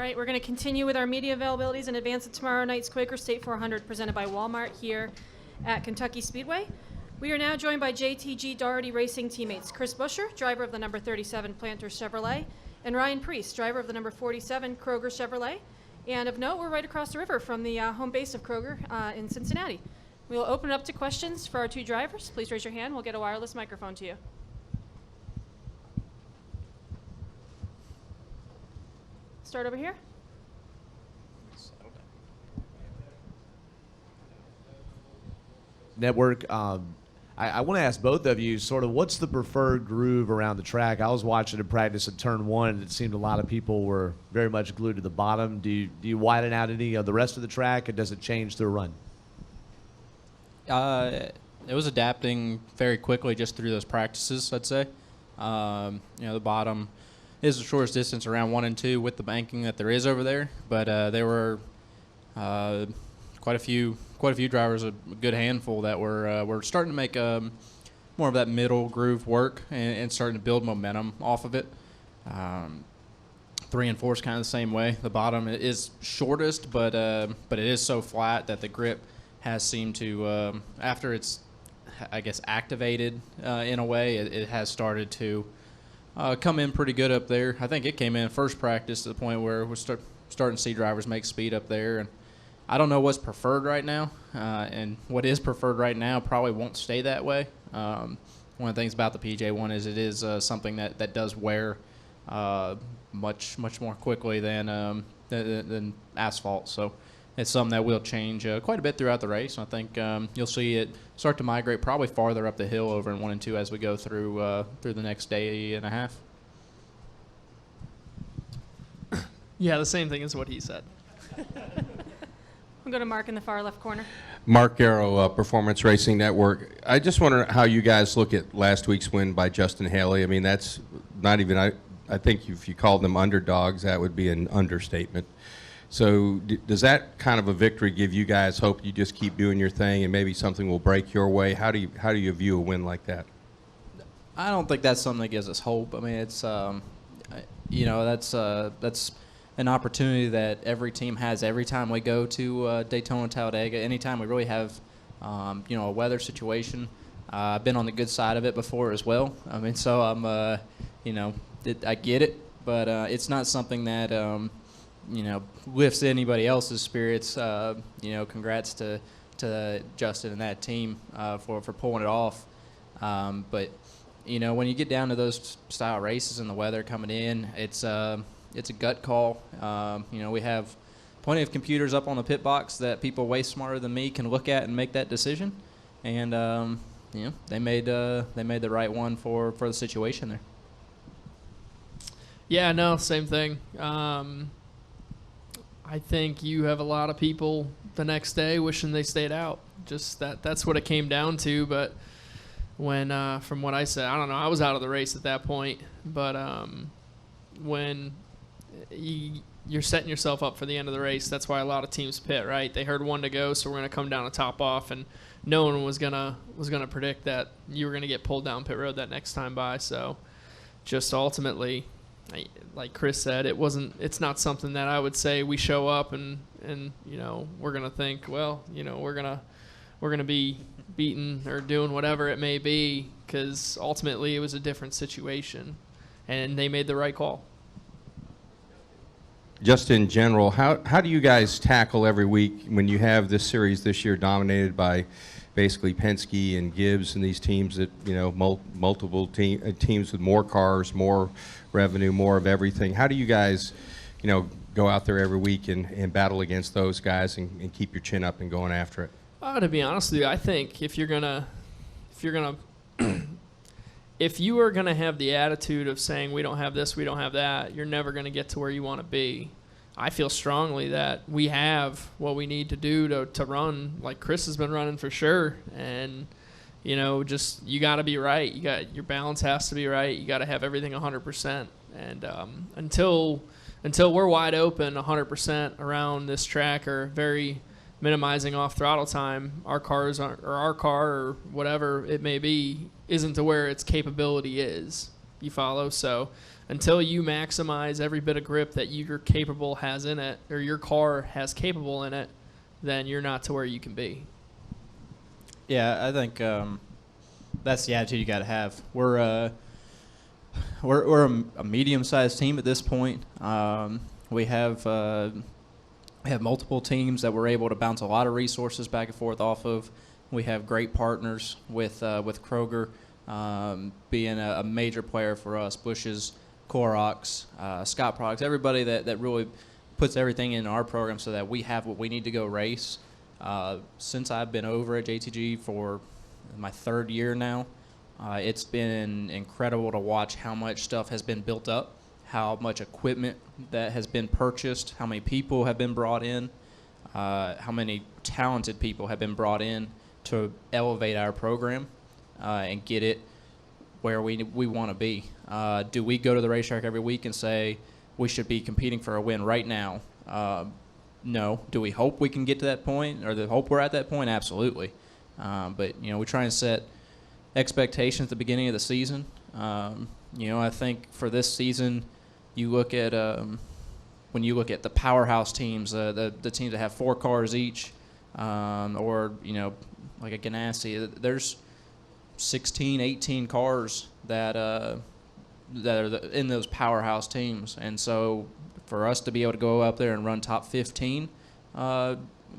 right, we're going to continue with our media availabilities in advance of tomorrow night's Quaker State 400 presented by Walmart here at Kentucky Speedway. We are now joined by JTG Daugherty Racing teammates Chris Buescher, driver of the number 37 Planter Chevrolet, and Ryan Preece, driver of the number 47 Kroger Chevrolet. And of note, we're right across the river from the home base of Kroger in Cincinnati. We will open it up to questions for our two drivers. Please raise your hand. We'll get a wireless microphone to you. Start over here. Network. I want to ask both of you sort of what's the preferred groove around the track? I was watching a practice at turn one, and it seemed a lot of people were very much glued to the bottom. Do you widen out any of the rest of the track, and does it change through a run? It was adapting very quickly just through those practices, I'd say. The bottom is the shortest distance around 1 and 2 with the banking that there is over there, but there were quite a few drivers, a good handful that were starting to make more of that middle groove work and starting to build momentum off of it. 3 and 4 is kind of the same way. The bottom is shortest, but it is so flat that the grip has seemed to, after it's, I guess, activated in a way, it has started to come in pretty good up there. I think it came in first practice to the point where we're starting to see drivers make speed up there. And I don't know what's preferred right now, and what is preferred right now probably won't stay that way. One of the things about the PJ1 is it is something that does wear much more quickly than asphalt. So it's something that will change quite a bit throughout the race. I think you'll see it start to migrate probably farther up the hill over in 1 and 2 as we go through the next day and a half. Yeah, the same thing as what he said. We'll go to Mark in the far left corner. Mark Garrow, Performance Racing Network. I just wonder how you guys look at last week's win by Justin Haley. I mean, that's not even, I think if you called them underdogs, that would be an understatement. So does that kind of a victory give you guys hope you just keep doing your thing and maybe something will break your way? How do you view a win like that? I don't think that's something that gives us hope. I mean, it's that's an opportunity that every team has every time we go to Daytona Talladega. Anytime we really have a weather situation. I've been on the good side of it before as well. I mean, so I'm I get it, but it's not something that lifts anybody else's spirits. Congrats to Justin and that team for pulling it off. But when you get down to those style races and the weather coming in, it's a gut call. We have plenty of computers up on the pit box that people way smarter than me can look at and make that decision. And they made the right one for the situation there. Yeah, no, same thing. I think you have a lot of people the next day wishing they stayed out. Just that's what it came down to. But when, from what I said, I don't know, I was out of the race at that point. But when you're setting yourself up for the end of the race, that's why a lot of teams pit, right? They heard 1 to go, so we're going to come down to top off, and no one was gonna predict that you were going to get pulled down pit road that next time by. So just ultimately, like Chris said, it's not something that I would say we show up and we're gonna think, well, we're gonna be beaten or doing whatever it may be, because ultimately it was a different situation and they made the right call. Just in general, how do you guys tackle every week when you have this series this year dominated by basically Penske and Gibbs and these teams that, multiple teams with more cars, more revenue, more of everything? How do you guys, go out there every week and battle against those guys and keep your chin up and going after it? To be honest with you, I think if you are gonna have the attitude of saying we don't have this, we don't have that, you're never gonna get to where you want to be. I feel strongly that we have what we need to do to run like Chris has been running for sure. And, just you got to be right. Your balance has to be right. You got to have everything 100%. And until we're wide open 100% around this track or very minimizing off throttle time, our car or whatever it may be isn't to where its capability is. You follow? So until you maximize every bit of grip that your capable has in it, or your car has capable in it, then you're not to where you can be. Yeah, I think that's the attitude you got to have. We're a medium-sized team at this point. We have multiple teams that we're able to bounce a lot of resources back and forth off of. We have great partners with Kroger being a major player for us. Busch's, Clorox, Scott Products, everybody that really puts everything in our program so that we have what we need to go race. Since I've been over at JTG for my 3rd year now, it's been incredible to watch how much stuff has been built up, how much equipment that has been purchased, how many people have been brought in, how many talented people have been brought in to elevate our program and get it where we want to be. Do we go to the racetrack every week and say we should be competing for a win right now? No. Do we hope we can get to that point, or hope we're at that point? Absolutely. But we try and set expectations at the beginning of the season. I think for this season, you look at when you look at the powerhouse teams, the teams that have 4 cars each, or like a Ganassi, there's 16, 18 cars that are in those powerhouse teams, and so for us to be able to go up there and run top 15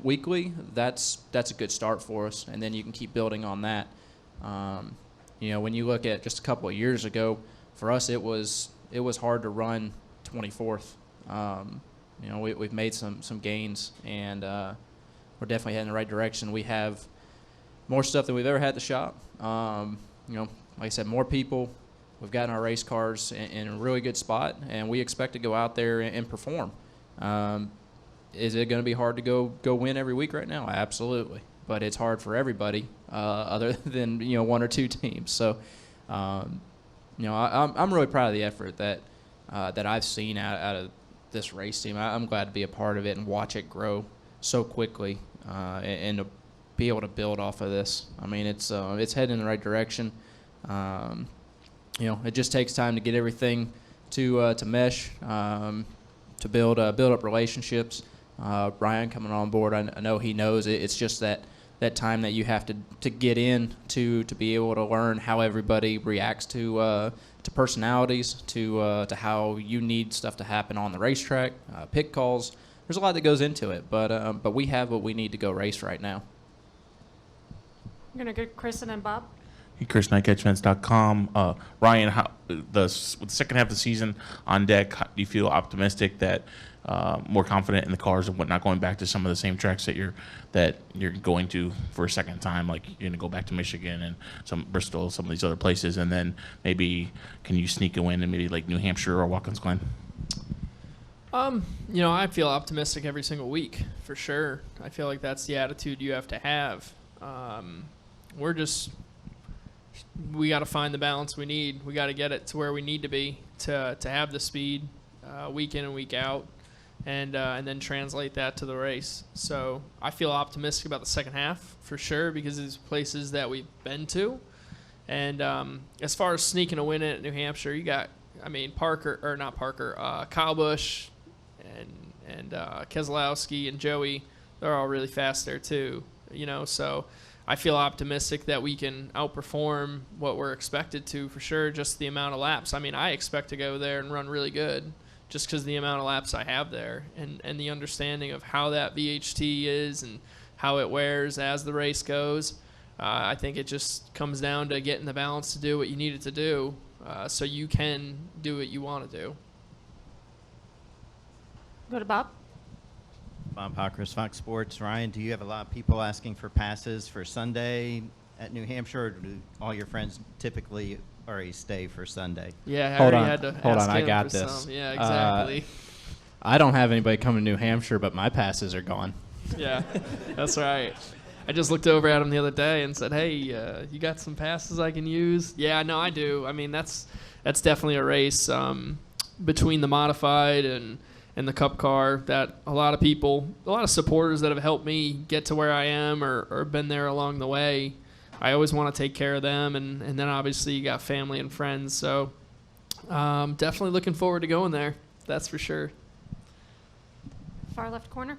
weekly, that's a good start for us, and then you can keep building on that. When you look at just a couple of years ago, for us it was hard to run 24th. We've made some gains, and we're definitely heading in the right direction. We have more stuff than we've ever had at the shop. Like I said, more people. We've gotten our race cars in a really good spot, and we expect to go out there and perform. Is it going to be hard to go win every week right now? Absolutely, but it's hard for everybody other than 1 or 2 teams. So, I'm really proud of the effort that I've seen out of this race team. I'm glad to be a part of it and watch it grow so quickly, and to be able to build off of this. I mean, it's heading in the right direction. It just takes time to get everything to mesh, to build up relationships. Brian coming on board, I know he knows it. It's just that time that you have to get in to be able to learn how everybody reacts to personalities, to how you need stuff to happen on the racetrack, pit calls. There's a lot that goes into it, but we have what we need to go race right now. I'm going to go Chris and then Bob. Hey, Chris, NightCatchFence.com. Ryan, with the second half of the season on deck, do you feel optimistic that more confident in the cars and whatnot, going back to some of the same tracks that you're going to for a second time, like you're going to go back to Michigan and some Bristol, some of these other places, and then maybe can you sneak a win in maybe like New Hampshire or Watkins Glen? I feel optimistic every single week, for sure. I feel like that's the attitude you have to have. We got to find the balance we need. We got to get it to where we need to be to have the speed week in and week out, and then translate that to the race. So I feel optimistic about the second half for sure, because it's places that we've been to. And as far as sneaking a win in at New Hampshire, you got, Kyle Busch and Keselowski and Joey, they're all really fast there too. So I feel optimistic that we can outperform what we're expected to, for sure, just the amount of laps. I expect to go there and run really good just because the amount of laps I have there and the understanding of how that VHT is and how it wears as the race goes. I think it just comes down to getting the balance to do what you need it to do so you can do what you want to do. Go to Bob. Bob Hawkers, Fox Sports. Ryan, do you have a lot of people asking for passes for Sunday at New Hampshire, or do all your friends typically already stay for Sunday? Yeah, Hold already on, had to hold ask on, I him got for this. some. Yeah, exactly. I don't have anybody coming to New Hampshire, but my passes are gone. Yeah, that's right. I just looked over at him the other day and said, "Hey, you got some passes I can use?" Yeah, no, I do. That's definitely a race between the modified and the Cup car that a lot of supporters that have helped me get to where I am or been there along the way. I always want to take care of them, and then obviously you got family and friends. So Definitely looking forward to going there. That's for sure. Far left corner.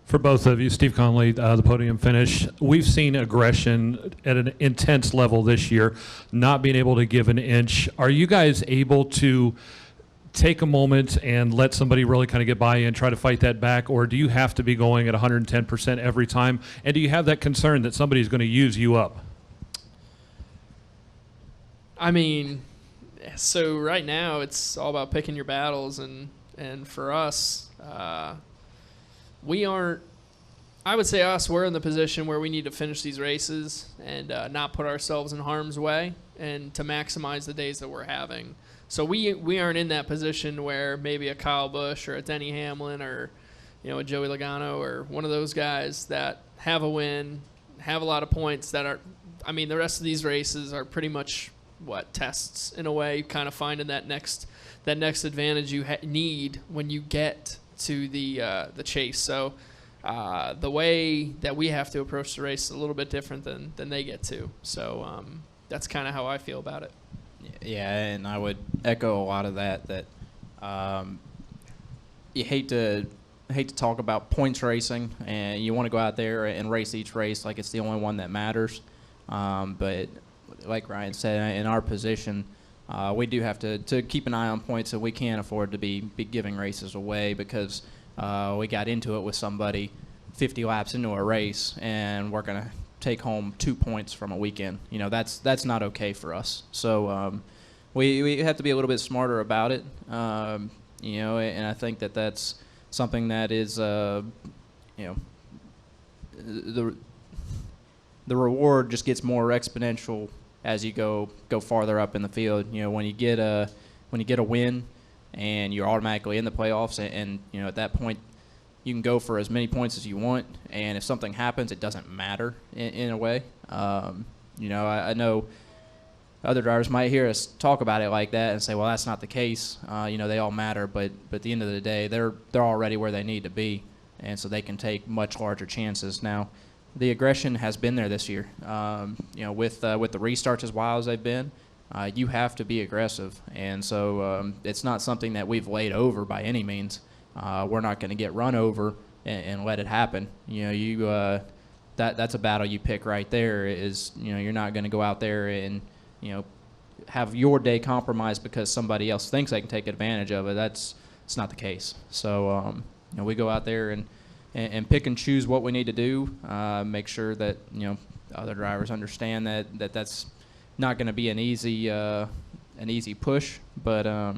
For both of you, Steve Conley, the podium finish. We've seen aggression at an intense level this year, not being able to give an inch. Are you guys able to take a moment and let somebody really kind of get by and try to fight that back, or do you have to be going at 110% every time? And do you have that concern that somebody's going to use you up? I mean, so right now it's all about picking your battles, and for us, we aren't. I would say we're in the position where we need to finish these races and not put ourselves in harm's way, and to maximize the days that we're having. So we aren't in that position where maybe a Kyle Busch or a Denny Hamlin or a Joey Logano or one of those guys that have a win, have a lot of points that are. I mean, the rest of these races are pretty much tests in a way, kind of finding that next advantage you need when you get to the chase. So the way that we have to approach the race is a little bit different than they get to. So that's kind of how I feel about it. Yeah, and I would echo a lot of that you hate to talk about points racing, and you want to go out there and race each race like it's the only one that matters. But like Ryan said, in our position, we do have to keep an eye on points, and we can't afford to be giving races away because we got into it with somebody 50 laps into a race, and we're going to take home 2 points from a weekend. That's not okay for us. So we have to be a little bit smarter about it. And I think that's something that is the reward just gets more exponential as you go farther up in the field. When you get a win and you're automatically in the playoffs, and at that point you can go for as many points as you want, and if something happens, it doesn't matter in a way. I know other drivers might hear us talk about it like that and say, well, that's not the case. They all matter, but at the end of the day, they're already where they need to be, and so they can take much larger chances. Now, the aggression has been there this year. With the restarts as wild as they've been, you have to be aggressive, and so it's not something that we've laid over by any means. We're not going to get run over and let it happen. That's a battle you pick right there. Is you're not going to go out there and have your day compromised because somebody else thinks they can take advantage of it. It's not the case. So we go out there and pick and choose what we need to do. Make sure that other drivers understand that that's not going to be an easy push, but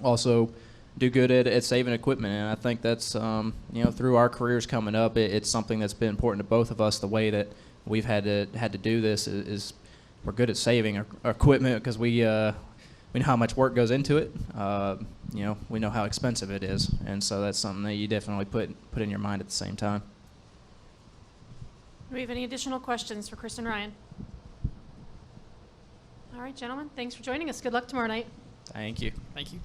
also do good at saving equipment. And I think that's through our careers coming up, it's something that's been important to both of us. The way that we've had to do this is we're good at saving our equipment because we know how much work goes into it. We know how expensive it is, and so that's something that you definitely put in your mind at the same time. Do we have any additional questions for Chris and Ryan? All right, gentlemen, thanks for joining us. Good luck tomorrow night. Thank you. Thank you.